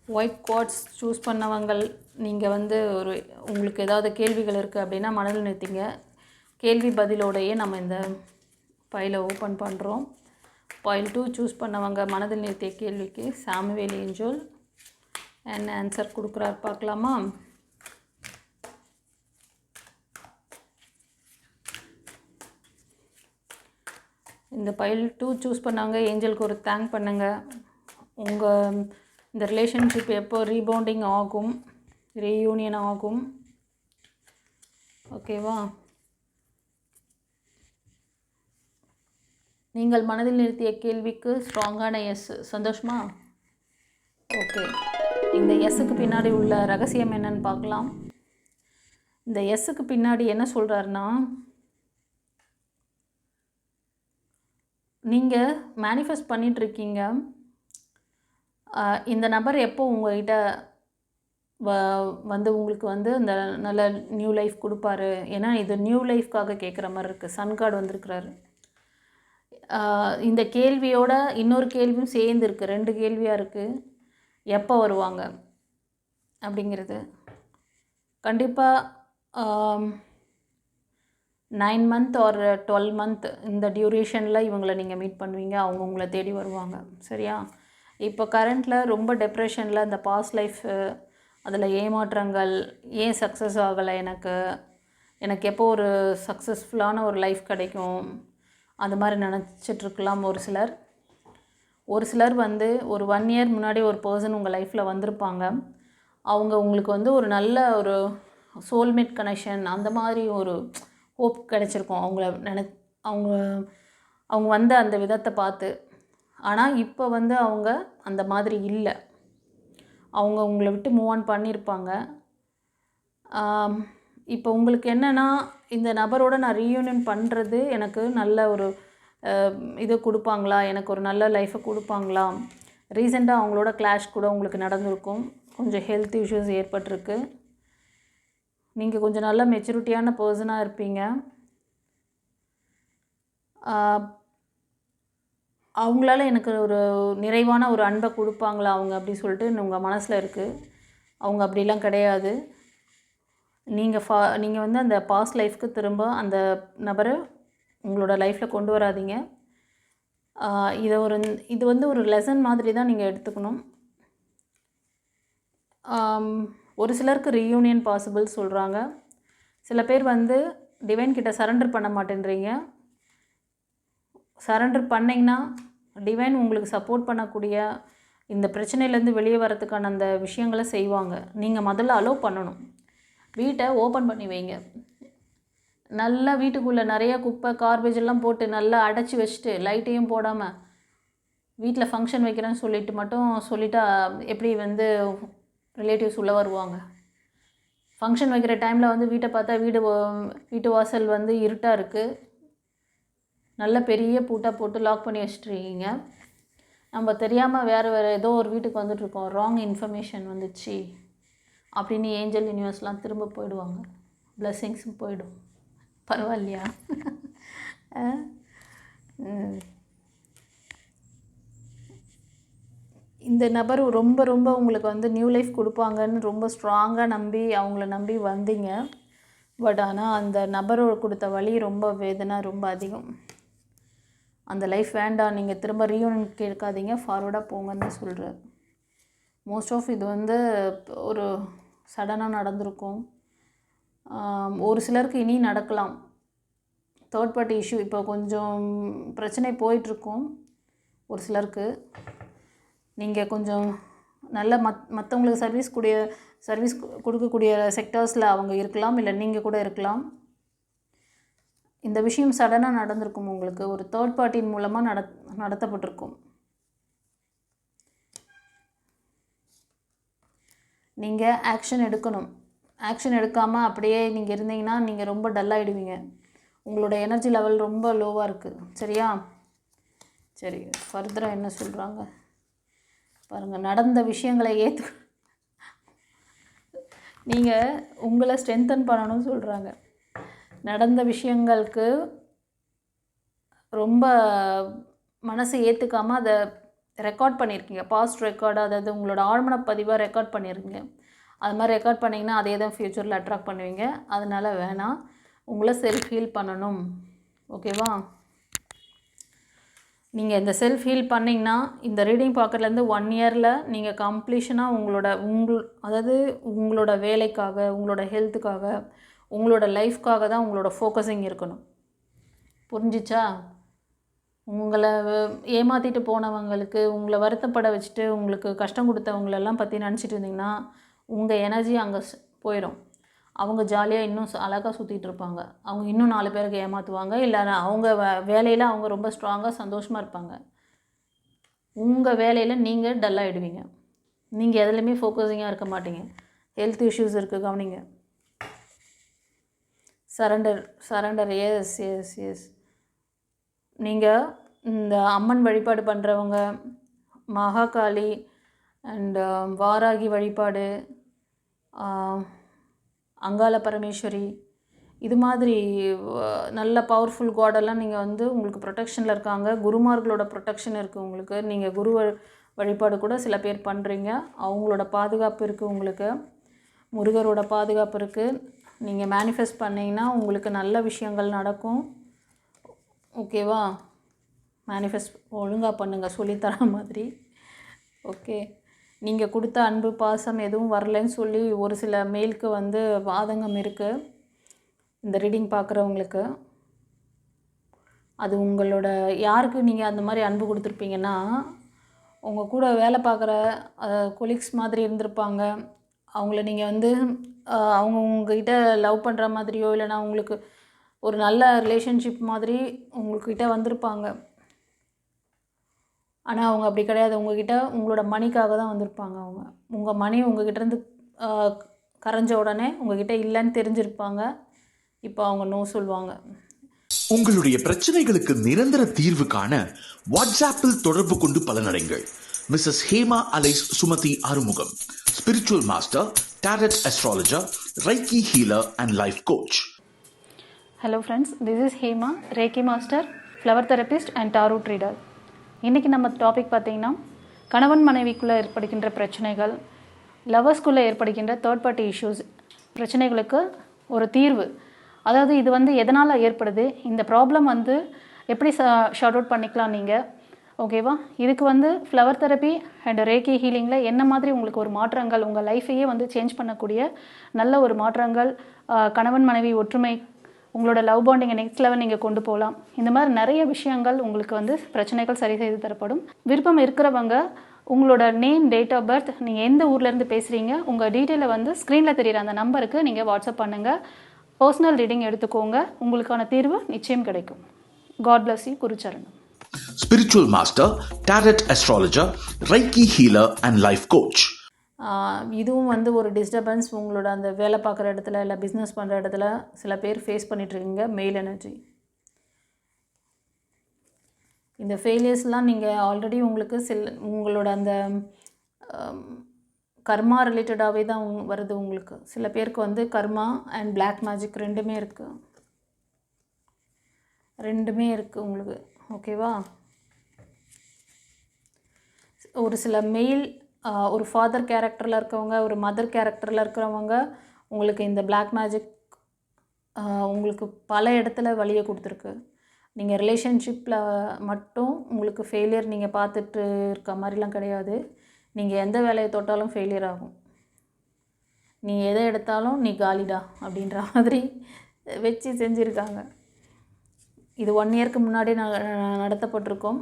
White quartz choose பண்ணவங்கள் நீங்கள் வந்து உங்களுக்கு ஏதாவது கேள்விகள் இருக்குது அப்படின்னா மனதில் நிறுத்திங்க. கேள்வி பதிலோடையே நம்ம இந்த ஃபைலை ஓப்பன் பண்ணுறோம். ஃபைல் 2 சூஸ் பண்ணவங்க மனதில் நிறுத்திய கேள்விக்கு சாமுவேல் ஏஞ்சல் என்ன ஆன்சர் கொடுக்குறாரு பார்க்கலாமா? இந்த ஃபைல் 2 சூஸ் பண்ணவங்க ஏஞ்சலுக்கு ஒரு தேங்க் பண்ணுங்கள். உங்கள் இந்த ரிலேஷன்ஷிப் எப்போ ரீபவுண்டிங் ஆகும், ரீயூனியன் ஆகும், ஓகேவா? நீங்கள் மனதில் நிறுத்திய கேள்விக்கு ஸ்ட்ராங்கான எஸ். சந்தோஷமா? ஓகே. இந்த எஸ்ஸுக்கு பின்னாடி உள்ள ரகசியம் என்னன்னு பார்க்கலாம். இந்த எஸ்ஸுக்கு பின்னாடி என்ன சொல்கிறாருன்னா, நீங்கள் மேனிஃபெஸ்ட் பண்ணிகிட்ருக்கீங்க. இந்த நபர் எப்போ உங்கள்கிட்ட வந்து உங்களுக்கு வந்து இந்த நல்ல நியூ லைஃப் கொடுப்பாரு. ஏன்னா இது நியூ லைஃப்காக கேட்குற மாதிரி இருக்குது. சன் கார்டு வந்திருக்கிறாரு. இந்த கேள்வியோட இன்னொரு கேள்வியும் சேர்ந்து இருக்குது. 2 கேள்வியாக இருக்குது. எப்போ வருவாங்க அப்படிங்கிறது கண்டிப்பாக 9 மந்த் ஆர் 12 மந்த் இந்த டியூரேஷனில் இவங்களை நீங்கள் மீட் பண்ணுவீங்க. அவங்க உங்களை தேடி வருவாங்க. சரியா? இப்போ கரண்ட்டில் ரொம்ப டெப்ரெஷனில் இந்த பாஸ்ட் லைஃப், அதில் ஏமாற்றங்கள், ஏன் சக்ஸஸ் ஆகலை, எனக்கு எப்போ ஒரு சக்ஸஸ்ஃபுல்லான ஒரு லைஃப் கிடைக்கும், அந்த மாதிரி நினச்சிட்ருக்கலாம் ஒரு சிலர் வந்து ஒரு 1 இயர் முன்னாடி ஒரு பர்சன் உங்கள் லைஃப்பில் வந்திருப்பாங்க. அவங்க உங்களுக்கு வந்து ஒரு நல்ல ஒரு சோல்மேட் கனெக்ஷன், அந்த மாதிரி ஒரு ஹோப் கிடச்சிருக்கும் அவங்க அவங்க வந்த அந்த விதத்தை பார்த்து. ஆனால் இப்போ வந்து அவங்க அந்த மாதிரி இல்லை. அவங்க உங்களை விட்டு மூவ் ஆன் பண்ணியிருப்பாங்க. இப்போ உங்களுக்கு என்னென்னா, இந்த நபரோட நான் ரீயூனியன் பண்ணுறது எனக்கு நல்ல ஒரு இது கொடுப்பாங்களா, எனக்கு ஒரு நல்ல லைஃப்பை கொடுப்பாங்களா. ரீசெண்டாக அவங்களோட கிளாஷ் கூட உங்களுக்கு நடந்திருக்கும். கொஞ்சம் ஹெல்த் இஷ்யூஸ் ஏற்பட்டிருக்கு. நீங்கள் கொஞ்சம் நல்ல மெச்சூரிட்டியான பர்சனாக இருப்பீங்க. அவங்களால எனக்கு ஒரு நிறைவான ஒரு அன்பை கொடுப்பாங்களா அவங்க அப்படி சொல்லிட்டு உங்கள் மனசில் இருக்குது. அவங்க அப்படிலாம் கிடையாது. நீங்கள் வந்து அந்த பாஸ்ட் லைஃப்க்கு திரும்ப அந்த நபரை உங்களோட லைஃப்பில் கொண்டு வராதீங்க. இது வந்து ஒரு லெசன் மாதிரி தான் நீங்கள் எடுத்துக்கணும். ஒரு சிலருக்கு ரீயூனியன் பாசிபிள் சொல்கிறாங்க. சில பேர் வந்து டிவைன் கிட்ட சரண்டர் பண்ண மாட்டேன்றீங்க. சரண்டர் பண்ணிங்கன்னா டிவைன் உங்களுக்கு சப்போர்ட் பண்ணக்கூடிய இந்த பிரச்சனையிலேருந்து வெளியே வரதுக்கான அந்த விஷயங்களை செய்வாங்க. நீங்கள் முதல்ல அலோவ் பண்ணணும். வீட்டை ஓப்பன் பண்ணி வைங்க. நல்லா வீட்டுக்குள்ளே நிறையா குப்பை கார்பேஜ் எல்லாம் போட்டு நல்லா அடைச்சி வச்சுட்டு லைட்டையும் போடாமல் வீட்டில் ஃபங்க்ஷன் வைக்கிறேன்னு சொல்லிட்டா எப்படி வந்து ரிலேட்டிவ்ஸ் உள்ளே வருவாங்க? ஃபங்க்ஷன் வைக்கிற டைமில் வந்து வீட்டை பார்த்தா வீட்டு வாசல் வந்து இருட்டாக இருக்குது. நல்ல பெரிய பூட்டாக போட்டு லாக் பண்ணி வச்சுட்ருக்கீங்க. நம்ம தெரியாமல் வேறு ஏதோ ஒரு வீட்டுக்கு வந்துட்ருக்கோம், ராங் இன்ஃபர்மேஷன் வந்துச்சு அப்படின்னு ஏஞ்சல் யூனிவர்ஸ்லாம் திரும்ப போயிடுவாங்க. பிளெஸ்ஸிங்ஸும் போயிடும். பரவாயில்லையா? இந்த நபர் ரொம்ப ரொம்ப உங்களுக்கு வந்து நியூ லைஃப் கொடுப்பாங்கன்னு ரொம்ப ஸ்ட்ராங்காக அவங்கள நம்பி வந்தீங்க. பட் ஆனால் அந்த நபரோட கொடுத்த வலி ரொம்ப வேதனை ரொம்ப அதிகம். அந்த லைஃப் வேண்டாம், நீங்கள் திரும்ப ரீயூனியன் கேட்காதீங்க, ஃபார்வர்டாக போங்கன்னு சொல்கிறார். மோஸ்ட் ஆஃப் இது வந்து ஒரு சடனாக நடந்திருக்கும். ஒரு சிலருக்கு இனி நடக்கலாம். தேர்ட் பார்ட்டி இஷ்யூ இப்போ கொஞ்சம் பிரச்சனை போயிட்டுருக்கும். ஒரு சிலருக்கு நீங்கள் கொஞ்சம் நல்ல மற்றவங்களுக்கு சர்வீஸ் கொடுக்கக்கூடிய செக்டர்ஸில் அவங்க இருக்கலாம், இல்லை நீங்கள் கூட இருக்கலாம். இந்த விஷயம் சடனாக நடந்திருக்கும். உங்களுக்கு ஒரு தேர்ட் பார்ட்டியின் மூலமாக நடத்தப்பட்டிருக்கும். நீங்கள் ஆக்ஷன் எடுக்கணும். ஆக்ஷன் எடுக்காமல் அப்படியே நீங்கள் இருந்தீங்கன்னா நீங்கள் ரொம்ப டல்லாகிடுவீங்க. உங்களோட எனர்ஜி லெவல் ரொம்ப லோவாக இருக்குது. சரியா? சரி, ஃபர்தராக என்ன சொல்கிறாங்க பாருங்கள். நடந்த விஷயங்களை நீங்கள் உங்களை ஸ்ட்ரென்தன் பண்ணணும்னு சொல்கிறாங்க. நடந்த விஷயங்களுக்கு ரொம்ப மனசை ஏற்றுக்காமல் அதை ரெக்கார்ட் பண்ணியிருக்கீங்க, பாஸ்ட் ரெக்கார்டு, அதாவது உங்களோட ஆழ்மன பதிவாக ரெக்கார்ட் பண்ணியிருக்கீங்க. அது மாதிரி ரெக்கார்ட் பண்ணிங்கன்னா அதே தான் ஃப்யூச்சரில் அட்ராக்ட் பண்ணுவீங்க. அதனால் வேணாம், உங்களை செல்ஃப் ஹீல் பண்ணணும். ஓகேவா? நீங்கள் இந்த செல்ஃப் ஹீல் பண்ணிங்கன்னா இந்த ரீடிங் பார்க்குறதுலேருந்து 1 இயரில் நீங்கள் கம்ப்ளீஷனாக அதாவது உங்களோட வேலைக்காக, உங்களோட ஹெல்த்துக்காக, உங்களோட லைஃப்காக தான் உங்களோட ஃபோக்கஸிங் இருக்கணும். புரிஞ்சிச்சா? உங்களை ஏமாற்றிட்டு போனவங்களுக்கு, உங்களை வருத்தப்பட வச்சுட்டு உங்களுக்கு கஷ்டம் கொடுத்தவங்களெல்லாம் பற்றி நினச்சிட்டு இருந்தீங்கன்னா உங்கள் எனர்ஜி அங்கே போயிடும். அவங்க ஜாலியாக இன்னும் அழகாக சுற்றிட்டு இருப்பாங்க. அவங்க இன்னும் 4 பேருக்கு ஏமாற்றுவாங்க. இல்லை அவங்க வேலையில் அவங்க ரொம்ப ஸ்ட்ராங்காக சந்தோஷமாக இருப்பாங்க. உங்கள் வேலையில் நீங்கள் டல்லாகிடுவீங்க. நீங்கள் எதுலேயுமே ஃபோக்கஸிங்காக இருக்க மாட்டீங்க. ஹெல்த் இஷ்யூஸ் இருக்குது, கவனிங்க. Surrender yes yes yes. நீங்கள் இந்த அம்மன் வழிபாடு பண்ணுறவங்க, மகாகாளி அண்ட் வாராகி வழிபாடு, அங்காள பரமேஸ்வரி, இது மாதிரி நல்ல பவர்ஃபுல் காடெல்லாம் நீங்கள் வந்து உங்களுக்கு ப்ரொடெக்ஷனில் இருக்காங்க. குருமார்களோட ப்ரொடெக்ஷன் இருக்குது உங்களுக்கு. நீங்கள் குரு வழிபாடு கூட சில பேர் பண்ணுறீங்க. அவங்களோட பாதுகாப்பு இருக்குது உங்களுக்கு. முருகரோட பாதுகாப்பு இருக்குது. நீங்கள் மேனிஃபெஸ்ட் பண்ணிங்கன்னா உங்களுக்கு நல்ல விஷயங்கள் நடக்கும். ஓகேவா? மேனிஃபெஸ்ட் ஒழுங்காக பண்ணுங்கள், சொல்லித்தர மாதிரி. ஓகே. நீங்கள் கொடுத்த அன்பு பாசம் எதுவும் வரலன்னு சொல்லி ஒரு சில மெயிலுக்கு வந்து ஆதங்கம் இருக்குது இந்த ரீடிங் பார்க்குறவங்களுக்கு. அது உங்களோட யாருக்கு நீங்கள் அந்த மாதிரி அன்பு கொடுத்துருப்பீங்கன்னா, உங்கள் கூட வேலை பார்க்குற கொலீக்ஸ் மாதிரி இருந்திருப்பாங்க. அவங்கள நீங்கள் வந்து அவங்க உங்ககிட்ட லவ் பண்ணுற மாதிரியோ, இல்லைனா உங்களுக்கு ஒரு நல்ல ரிலேஷன்ஷிப் மாதிரி உங்கள்கிட்ட வந்திருப்பாங்க. ஆனால் அவங்க அப்படி கிடையாது. உங்ககிட்ட உங்களோட மணிக்காக தான் வந்திருப்பாங்க. உங்கள் மணி உங்ககிட்டேருந்து கரைஞ்ச உடனே உங்ககிட்ட இல்லைன்னு தெரிஞ்சிருப்பாங்க. இப்போ அவங்க நோ சொல்லுவாங்க. உங்களுடைய பிரச்சனைகளுக்கு நிரந்தர தீர்வு காண வாட்ஸ்அப்பில் தொடர்பு கொண்டு பலனடைங்கள். Mrs Hema alias Sumathi Arumugam, spiritual master, tarot astrologer, reiki healer and life coach. Hello friends, this is Hema, reiki master, flower therapist and tarot reader. இன்றைக்கி நம்ம டாபிக் பார்த்திங்கன்னா, கணவன் மனைவிக்குள்ளே ஏற்படுகின்ற பிரச்சனைகள், லவர்ஸ்குள்ளே ஏற்படுகின்ற தேர்ட் பார்ட்டி இஷ்யூஸ், பிரச்சனைகளுக்கு ஒரு தீர்வு. அதாவது இது வந்து எதனால் ஏற்படுது, இந்த ப்ராப்ளம் வந்து எப்படி ஷார்ட் அவுட் பண்ணிக்கலாம் நீங்கள். ஓகேவா? இதுக்கு வந்து ஃப்ளவர் தெரப்பி அண்ட் ரேக்கி ஹீலிங்கில் என்ன மாதிரி உங்களுக்கு ஒரு மாற்றங்கள், உங்கள் லைஃபையே வந்து சேஞ்ச் பண்ணக்கூடிய நல்ல ஒரு மாற்றங்கள், கணவன் மனைவி ஒற்றுமை, உங்களோட லவ் பாண்டிங்கை நெக்ஸ்ட் லெவல் நீங்கள் கொண்டு போகலாம். இந்த மாதிரி நிறைய விஷயங்கள் உங்களுக்கு வந்து பிரச்சனைகள் சரி செய்து தரப்படும். விருப்பம் இருக்கிறவங்க உங்களோட நேம், டேட் ஆஃப் பர்த், நீங்கள் எந்த ஊர்லேருந்து பேசுகிறீங்க, உங்கள் டீட்டெயிலை வந்து ஸ்க்ரீனில் தெரிகிற அந்த நம்பருக்கு நீங்கள் வாட்ஸ்அப் பண்ணுங்கள். பர்சனல் ரீடிங் எடுத்துக்கோங்க. உங்களுக்கான தீர்வு நிச்சயம் கிடைக்கும். God bless you. குருச்சரணம். Spiritual master, tarot astrologer, reiki healer and life coach. இதுவும் வந்து ஒரு டிஸ்டர்பன்ஸ் உங்களோட அந்த வேலை பார்க்குற இடத்துல, இல்லை பிஸ்னஸ் பண்ணுற இடத்துல சில பேர் ஃபேஸ் பண்ணிகிட்ருக்கீங்க. மெயில் எனர்ஜி, இந்த ஃபெயிலியர்ஸ்லாம் நீங்கள் ஆல்ரெடி உங்களுக்கு உங்களோட அந்த கர்மா ரிலேட்டடாகவே தான் வருது உங்களுக்கு. சில பேருக்கு வந்து கர்மா அண்ட் பிளாக் மேஜிக் ரெண்டுமே இருக்குது உங்களுக்கு. ஓகேவா? ஒரு சில மெயில், ஒரு ஃபாதர் கேரக்டரில் இருக்கவங்க, ஒரு மதர் கேரக்டரில் இருக்கிறவங்க, உங்களுக்கு இந்த பிளாக் மேஜிக் உங்களுக்கு பல இடத்துல வழியை கொடுத்துருக்கு. நீங்கள் ரிலேஷன்ஷிப்பில் மட்டும் உங்களுக்கு ஃபெயிலியர் நீங்கள் பார்த்துட்டு இருக்க மாதிரிலாம் கிடையாது. நீங்கள் எந்த வேலையை தொட்டாலும் ஃபெயிலியர் ஆகும். நீ எதை எடுத்தாலும் நீ காலிடா அப்படின்ற மாதிரி வச்சு செஞ்சுருக்காங்க. இது 1 இயருக்கு முன்னாடி நடத்தப்பட்டிருக்கோம்.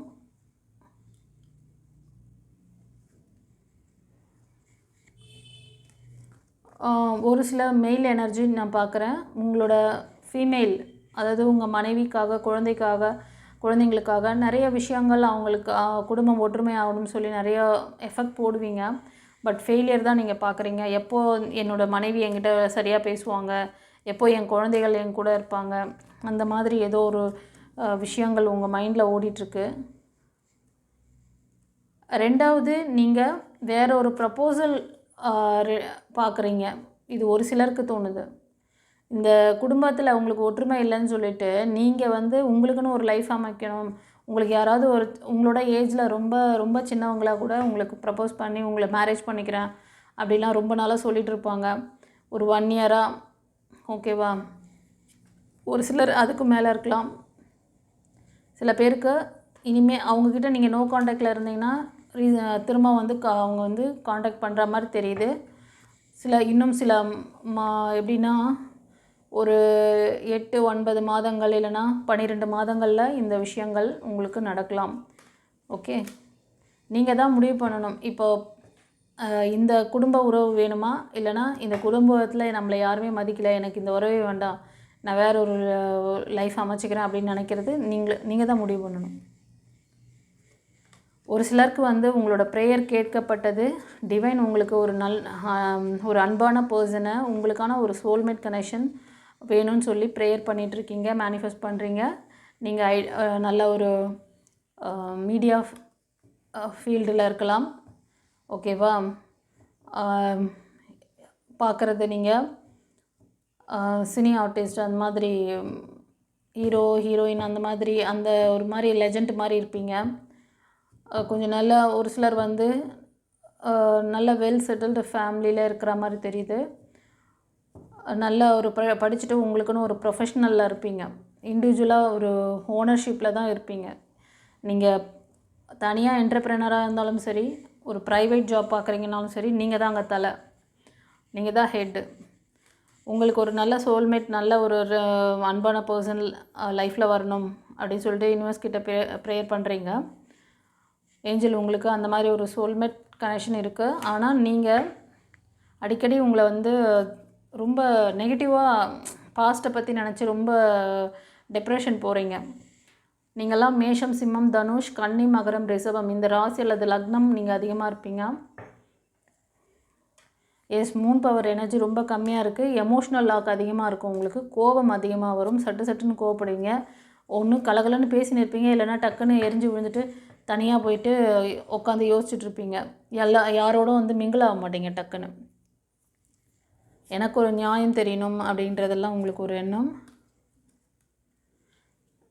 ஒரு சில மெயில் எனர்ஜி நான் பார்க்குறேன். உங்களோட ஃபீமேல், அதாவது உங்கள் மனைவிக்காக, குழந்தைங்களுக்காக நிறைய விஷயங்கள், அவங்களுக்கு குடும்பம் ஒற்றுமை ஆகணும்னு சொல்லி நிறைய எஃபெக்ட் போடுவீங்க. பட் ஃபெயிலியர் தான் நீங்கள் பார்க்குறீங்க. எப்போது என்னோடய மனைவி என்கிட்ட சரியாக பேசுவாங்க, எப்போ என் குழந்தைகள் என் கூட இருப்பாங்க, அந்த மாதிரி ஏதோ ஒரு விஷயங்கள் உங்கள் மைண்டில் ஓடிட்டுருக்கு. 2வது, நீங்கள் வேற ஒரு ப்ரப்போசல் பார்க்குறீங்க. இது ஒரு சிலருக்கு தோணுது. இந்த குடும்பத்தில் உங்களுக்கு ஒற்றுமை இல்லைன்னு சொல்லிட்டு நீங்கள் வந்து உங்களுக்குன்னு ஒரு லைஃப் அமைக்கணும், உங்களுக்கு யாராவது உங்களோட ஏஜில் ரொம்ப ரொம்ப சின்னவங்களாக கூட உங்களுக்கு ப்ரப்போஸ் பண்ணி உங்களை மேரேஜ் பண்ணிக்கிறேன் அப்படிலாம் ரொம்ப நாளாக சொல்லிகிட்டு இருப்பாங்க. ஒரு 1 இயராக, ஓகேவா? ஒரு சிலர் அதுக்கு மேலே இருக்கலாம். சில பேருக்கு இனிமேல் அவங்கக்கிட்ட நீங்கள் நோ காண்டாக்டில் இருந்தீங்கன்னா திரும்ப வந்து அவங்க வந்து காண்டாக்ட் பண்ணுற மாதிரி தெரியுது. இன்னும் சில எப்படின்னா ஒரு 8 9 மாதங்கள் இல்லைன்னா 12 மாதங்களில் இந்த விஷயங்கள் உங்களுக்கு நடக்கலாம். ஓகே, நீங்கள் தான் முடிவு பண்ணணும். இப்போ இந்த குடும்ப உறவு வேணுமா, இல்லைனா இந்த குடும்பத்தில் நம்மளை யாருமே மதிக்கலை, எனக்கு இந்த உறவே வேண்டாம், நான் வேற ஒரு லைஃப் அமைச்சிக்கிறேன் அப்படின்னு நினைக்கிறது நீங்கள் தான் முடிவு பண்ணணும். ஒரு சிலருக்கு வந்து உங்களோட ப்ரேயர் கேட்கப்பட்டது. டிவைன் உங்களுக்கு ஒரு அன்பான பர்சனை, உங்களுக்கான ஒரு சோல்மேட் கனெக்ஷன் வேணும்னு சொல்லி ப்ரேயர் பண்ணிகிட்ருக்கீங்க, மேனிஃபெஸ்ட் பண்ணுறீங்க. நீங்கள் நல்ல ஒரு மீடியா ஃபீல்டில் இருக்கலாம், ஓகேவா? பார்க்குறது நீங்கள் சினி ஆர்டிஸ்ட், அந்த மாதிரி ஹீரோ ஹீரோயின், அந்த மாதிரி ஒரு மாதிரி லெஜண்ட் மாதிரி இருப்பீங்க. கொஞ்சம் நல்ல ஒரு சிலர் வந்து நல்ல வெல் செட்டில்டு ஃபேமிலியில் இருக்கிற மாதிரி தெரியுது. நல்ல ஒரு படிச்சுட்டு உங்களுக்குன்னு ஒரு ப்ரொஃபஷ்னலில் இருப்பீங்க. இண்டிவிஜுவலாக ஒரு ஓனர்ஷிப்பில் தான் இருப்பீங்க. நீங்கள் தனியாக என்டர்ப்ரெனராக இருந்தாலும் சரி, ஒரு ப்ரைவேட் ஜாப் பார்க்குறீங்கனாலும் சரி, நீங்கள் தான் அங்கே தலை, நீங்கள் தான் ஹெட்டு. உங்களுக்கு ஒரு நல்ல சோல்மேட், நல்ல ஒரு அன்பான பர்சன் லைஃப்பில் வரணும் அப்படின்னு சொல்லிட்டு யூனிவர்ஸ் கிட்ட ப்ரேயர் பண்ணுறீங்க. ஏஞ்சல் உங்களுக்கு அந்த மாதிரி ஒரு சோல்மேட் கனெக்ஷன் இருக்குது. ஆனால் நீங்கள் அடிக்கடி உங்களை வந்து ரொம்ப நெகட்டிவாக பாஸ்ட்டை பற்றி நினச்சி ரொம்ப டிப்ரெஷன் போகிறீங்க. நீங்கள்லாம் மேஷம், சிம்மம், தனுஷ், கன்னி, மகரம், ரிஷபம் இந்த ராசி அல்லது லக்னம் நீங்கள் அதிகமாக இருப்பீங்க. மூன் பவர் எனர்ஜி ரொம்ப கம்மியாக இருக்குது. எமோஷ்னல் லாக் அதிகமாக இருக்கும். உங்களுக்கு கோபம் அதிகமாக வரும். சட்டுன்னு கோவப்படுவீங்க. ஒன்று கலகலன்னு பேசின்னு இருப்பீங்க, இல்லைன்னா டக்குன்னு எரிஞ்சு விழுந்துட்டு தனியாக போயிட்டு உட்காந்து யோசிச்சுட்ருப்பீங்க. யாரோடும் வந்து மிங்கிள் ஆக மாட்டீங்க. டக்குன்னு எனக்கு ஒரு நியாயம் தெரியணும் அப்படின்றதெல்லாம் உங்களுக்கு ஒரு எண்ணம்.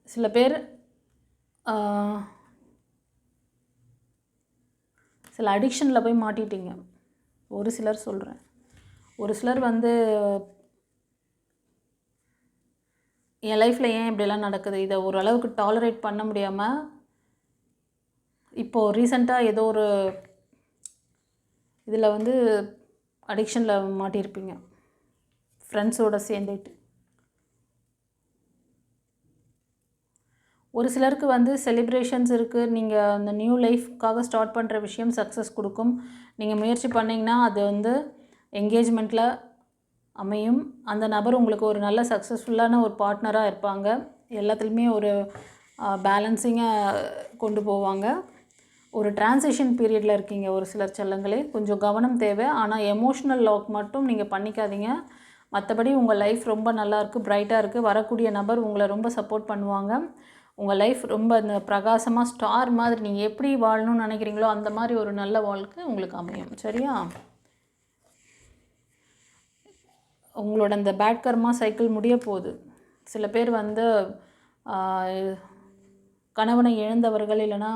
சில பேர் சில அடிக்ஷனில் போய் மாட்டிட்டீங்க. ஒரு சிலர் சொல்கிறேன். ஒரு சிலர் வந்து என் லைஃப்பில் ஏன் இப்படிலாம் நடக்குது, இதை ஓரளவுக்கு டாலரேட் பண்ண முடியாமல் இப்போது ரீசெண்டாக ஏதோ ஒரு இதில் வந்து அடிக்ஷனில் மாட்டியிருப்பீங்க, ஃப்ரெண்ட்ஸோடு சேர்ந்துட்டு. ஒரு சிலருக்கு வந்து செலிப்ரேஷன்ஸ் இருக்குது. நீங்கள் அந்த நியூ லைஃப்க்காக ஸ்டார்ட் பண்ணுற விஷயம் சக்ஸஸ் கொடுக்கும். நீங்கள் முயற்சி பண்ணிங்கன்னா அது வந்து என்கேஜ்மெண்ட்டில் அமையும். அந்த நபர் உங்களுக்கு ஒரு நல்ல சக்ஸஸ்ஃபுல்லான ஒரு பார்ட்னராக இருப்பாங்க. எல்லாத்துலேயுமே ஒரு பேலன்சிங்காக கொண்டு போவாங்க. ஒரு டிரான்சிஷன் பீரியடில் இருக்கீங்க ஒரு சிலர் செல்லங்களே. கொஞ்சம் கவனம் தேவை. ஆனால் எமோஷ்னல் லாக் மட்டும் நீங்கள் பண்ணிக்காதீங்க. மற்றபடி உங்கள் லைஃப் ரொம்ப நல்லாயிருக்கு, பிரைட்டாக இருக்குது. வரக்கூடிய நபர் உங்களை ரொம்ப சப்போர்ட் பண்ணுவாங்க. உங்கள் லைஃப் ரொம்ப இந்த பிரகாசமாக ஸ்டார் மாதிரி நீங்கள் எப்படி வாழணும்னு நினைக்கிறீங்களோ அந்த மாதிரி ஒரு நல்ல வாழ்க்கை உங்களுக்கு அமையும். சரியா? உங்களோட அந்த பேட் கர்மா சைக்கிள் முடிய போகுது. சில பேர் வந்து கணவனை இழந்தவர்கள், இல்லைனா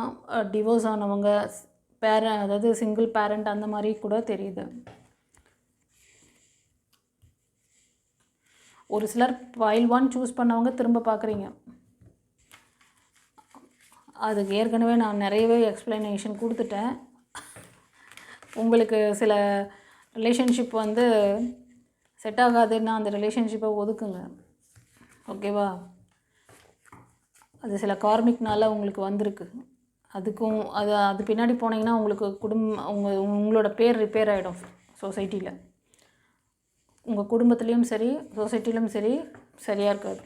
டிவோர்ஸ் ஆனவங்க, அதாவது சிங்கிள் பேரண்ட், அந்த மாதிரி கூட தெரியுது. ஒரு சிலர் ஃபைல் 1 சூஸ் பண்ணவங்க திரும்ப பார்க்குறீங்க. அதுக்கு ஏற்கனவே நான் நிறையவே எக்ஸ்ப்ளனேஷன் கொடுத்துட்டேன். உங்களுக்கு சில ரிலேஷன்ஷிப் வந்து செட் ஆகாதுன்னா அந்த ரிலேஷன்ஷிப்பை ஒதுக்குங்க, ஓகேவா? அது சில கார்மிக்னால உங்களுக்கு வந்திருக்கு. அதுக்கும் அது பின்னாடி போனீங்கன்னா உங்களுக்கு உங்களோட பேர் ரிப்பேர் ஆகிடும் சொசைட்டியில். உங்கள் குடும்பத்துலேயும் சரி, சொசைட்டிலும் சரி, சரியாக இருக்காது.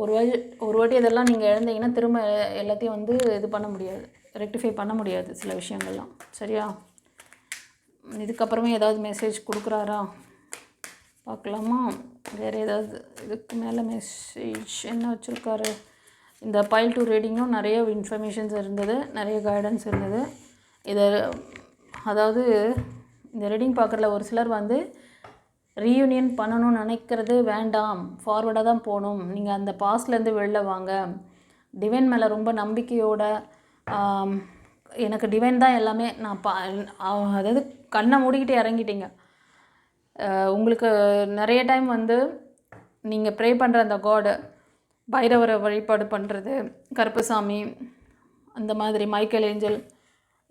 ஒரு வாட்டி இதெல்லாம் நீங்கள் இழந்தீங்கன்னா திரும்ப எல்லாத்தையும் வந்து இது பண்ண முடியாது, ரெக்டிஃபை பண்ண முடியாது சில விஷயங்கள்லாம். சரியா? இதுக்கப்புறமே ஏதாவது மெசேஜ் கொடுக்குறாரா பார்க்கலாமா? வேறு ஏதாவது இதுக்கு மேலே மெசேஜ் என்ன வச்சுருக்காரு? இந்த பைல் 2 ரீடிங்கும் நிறைய இன்ஃபர்மேஷன்ஸ் இருந்தது, நிறைய கைடன்ஸ் இருந்தது. அதாவது இந்த ரீடிங் பார்க்குறதுல ஒரு சிலர் வந்து ரீயூனியன் பண்ணணும்னு நினைக்கிறது வேண்டாம், ஃபார்வர்டாக தான் போகணும், நீங்கள் அந்த பாஸ்ட்லேருந்து வெளில வாங்க, டிவைன் மேலே ரொம்ப நம்பிக்கையோட எனக்கு டிவைன் தான் எல்லாமே நான் அதாவது கண்ணை மூடிக்கிட்டு இறங்கிட்டீங்க. உங்களுக்கு நிறைய டைம் வந்து நீங்கள் ப்ரே பண்ணுற அந்த காடு, பைரவரை வழிபாடு பண்ணுறது, கருப்பசாமி, அந்த மாதிரி மைக்கேல் ஏஞ்சல்,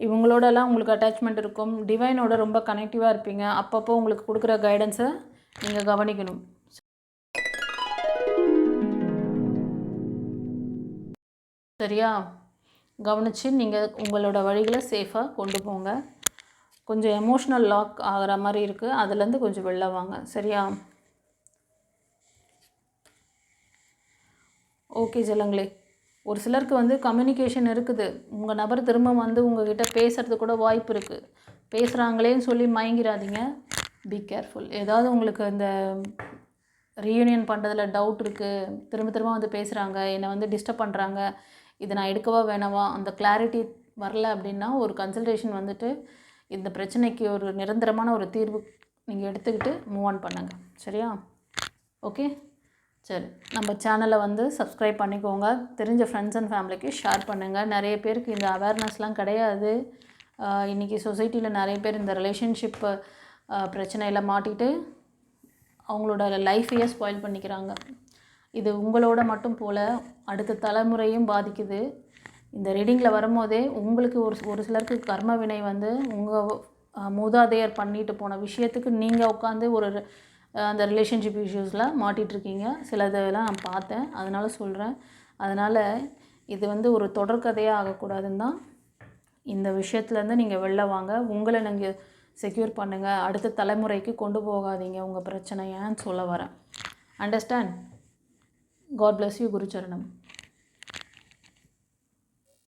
இவங்களோடலாம் உங்களுக்கு அட்டாச்மெண்ட் இருக்கும். டிவைனோட ரொம்ப கனெக்டிவாக இருப்பீங்க. அப்பப்போ உங்களுக்கு கொடுக்குற கைடன்ஸை நீங்கள் கவனிக்கணும். சரியா? கவனித்து நீங்கள் உங்களோட வழிகளை சேஃபாக கொண்டு போங்க. கொஞ்சம் எமோஷ்னல் லாக் ஆகிற மாதிரி இருக்குது, அதுலேருந்து கொஞ்சம் வெளில வாங்க. சரியா? ஓகே ஜலங்களே. ஒரு சிலருக்கு வந்து கம்யூனிகேஷன் இருக்குது. உங்கள் நபர் திரும்ப வந்து உங்கள்கிட்ட பேசுகிறது கூட வாய்ப்பு இருக்குது. பேசுகிறாங்களேன்னு சொல்லி மயங்கிடாதீங்க. Be careful. ஏதாவது உங்களுக்கு இந்த ரீயூனியன் பண்ணுறதுல டவுட் இருக்குது, திரும்ப திரும்ப வந்து பேசுகிறாங்க, என்னை வந்து டிஸ்டர்ப் பண்ணுறாங்க, இதை நான் எடுக்கவா வேணாவா, அந்த கிளாரிட்டி வரல அப்படின்னா ஒரு கன்சல்டேஷன் வந்துட்டு இந்த பிரச்சனைக்கு ஒரு நிரந்தரமான ஒரு தீர்வு நீங்கள் எடுத்துக்கிட்டு மூவ் ஆன் பண்ணுங்கள். சரியா? ஓகே, சரி. நம்ம சேனலை வந்து சப்ஸ்கிரைப் பண்ணிக்கோங்க. தெரிஞ்ச ஃப்ரெண்ட்ஸ் அண்ட் ஃபேமிலிக்கு ஷேர் பண்ணுங்கள். நிறைய பேருக்கு இந்த அவேர்னஸ்லாம் கிடையாது. இன்றைக்கி சொசைட்டியில் நிறைய பேர் இந்த ரிலேஷன்ஷிப்பு பிரச்சனையில் மாட்டிட்டு அவங்களோட லைஃபையே ஸ்பாயில் பண்ணிக்கிறாங்க. இது உங்களோட மட்டும் போல் அடுத்த தலைமுறையும் பாதிக்குது. இந்த ரீடிங்கில் வரும்போதே உங்களுக்கு ஒரு சிலருக்கு கர்ம வினை வந்து உங்கள் மூதாதையர் பண்ணிட்டு போன விஷயத்துக்கு நீங்கள் உட்காந்து அந்த ரிலேஷன்ஷிப் இஷ்யூஸில் மாட்டிகிட்ருக்கீங்க. சிலதெல்லாம் நான் பார்த்தேன், அதனால் சொல்கிறேன். அதனால் இது வந்து ஒரு தொடர்கதையாக ஆகக்கூடாதுன்னு தான் இந்த விஷயத்துலேருந்து நீங்கள் வெளில வாங்க. உங்களை நீங்கள் செக்யூர் பண்ணுங்கள். அடுத்த தலைமுறைக்கு கொண்டு போகாதீங்க உங்கள் பிரச்சனையான்னு சொல்ல வரேன். Understand? God bless you, Guru Charanam.